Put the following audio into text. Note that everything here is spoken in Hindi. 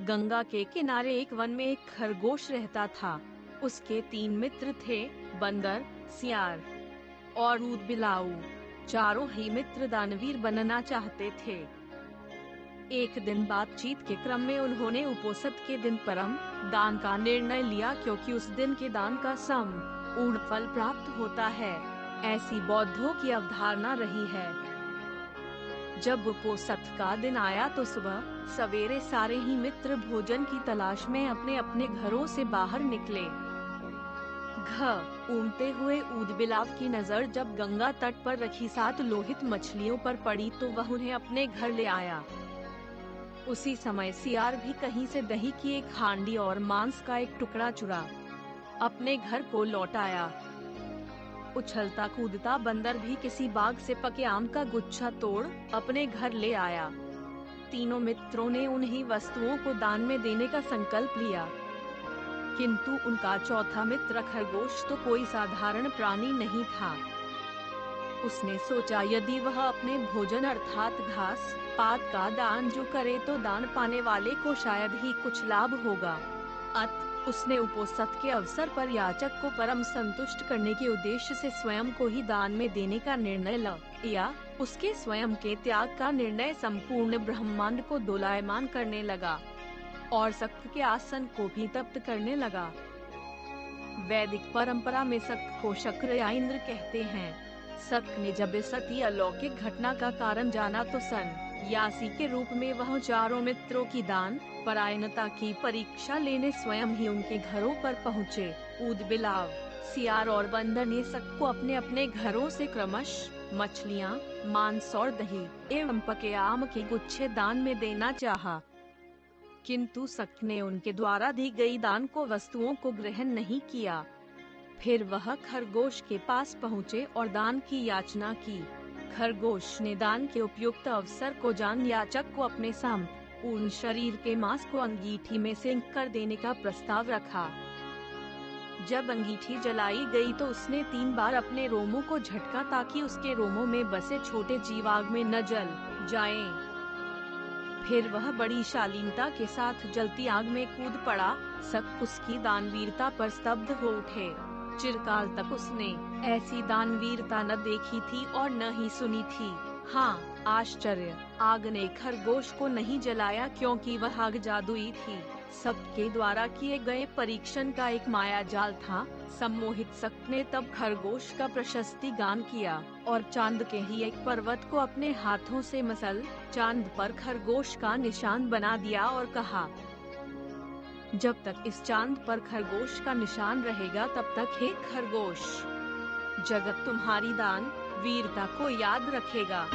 गंगा के किनारे एक वन में एक खरगोश रहता था। उसके 3 मित्र थे, बंदर, सियार और ऊदबिलाऊ। चारों ही मित्र दानवीर बनना चाहते थे। एक दिन बातचीत के क्रम में उन्होंने उपोषद के दिन परम दान का निर्णय लिया, क्योंकि उस दिन के दान का पूर्ण फल प्राप्त होता है, ऐसी बौद्धों की अवधारणा रही है। जब उपोषद का दिन आया तो सुबह सवेरे सारे ही मित्र भोजन की तलाश में अपने अपने घरों से बाहर निकले। ऊँघते हुए ऊदबिलाव की नजर जब गंगा तट पर रखी 7 लोहित मछलियों पर पड़ी तो वह उन्हें अपने घर ले आया। उसी समय सियार भी कहीं से दही की एक हांडी और मांस का एक टुकड़ा चुरा अपने घर को लौट आया। उछलता कूदता बंदर भी किसी बाग से पके आम का गुच्छा तोड़ अपने घर ले आया। तीनों मित्रों ने उन्हीं वस्तुओं को दान में देने का संकल्प लिया, किंतु उनका चौथा मित्र खरगोश तो कोई साधारण प्राणी नहीं था। उसने सोचा यदि वह अपने भोजन अर्थात घास पात का दान जो करे तो दान पाने वाले को शायद ही कुछ लाभ होगा। अतः उसने उपोषद के अवसर पर याचक को परम संतुष्ट करने के उद्देश्य से स्वयं को ही दान में देने का निर्णय लिया। उसके स्वयं के त्याग का निर्णय संपूर्ण ब्रह्मांड को दोलायमान करने लगा और शक्त के आसन को भी तप्त करने लगा। वैदिक परंपरा में शक्त को शक्र या इंद्र कहते हैं। शक्त ने जब इस अति अलौकिक घटना का कारण जाना तो सन्यासी के रूप में वह चारों मित्रों की दान परायणता की परीक्षा लेने स्वयं ही उनके घरों पर पहुँचे। ऊदबिलाव, सियार और बंदर ने शक्त को अपने अपने घरों से क्रमशः मछलियाँ, मांस और दही एवं पके आम के गुच्छे दान में देना चाहा, किंतु शक्त ने उनके द्वारा दी गई दान को वस्तुओं को ग्रहण नहीं किया। फिर वह खरगोश के पास पहुँचे और दान की याचना की। खरगोश ने दान के उपयुक्त अवसर को जान याचक को अपने संपूर्ण शरीर के मांस को अंगीठी में सेंक कर देने का प्रस्ताव रखा। जब अंगीठी जलाई गई तो उसने 3 बार अपने रोमों को झटका ताकि उसके रोमों में बसे छोटे जीव आग में न जल जाएं। फिर वह बड़ी शालीनता के साथ जलती आग में कूद पड़ा। सब उसकी दानवीरता पर स्तब्ध हो उठे। चिरकाल तक उसने ऐसी दानवीरता न देखी थी और न ही सुनी थी। हाँ, आश्चर्य, आग ने खरगोश को नहीं जलाया क्योंकि वह आग जादुई थी। सबके द्वारा किए गए परीक्षण का एक माया जाल था। सम्मोहित शक्त ने तब खरगोश का प्रशस्ति गान किया और चांद के ही एक पर्वत को अपने हाथों से मसल चांद पर खरगोश का निशान बना दिया और कहा, जब तक इस चांद पर खरगोश का निशान रहेगा तब तक हे खरगोश, जगत तुम्हारी दान वीरता को याद रखेगा।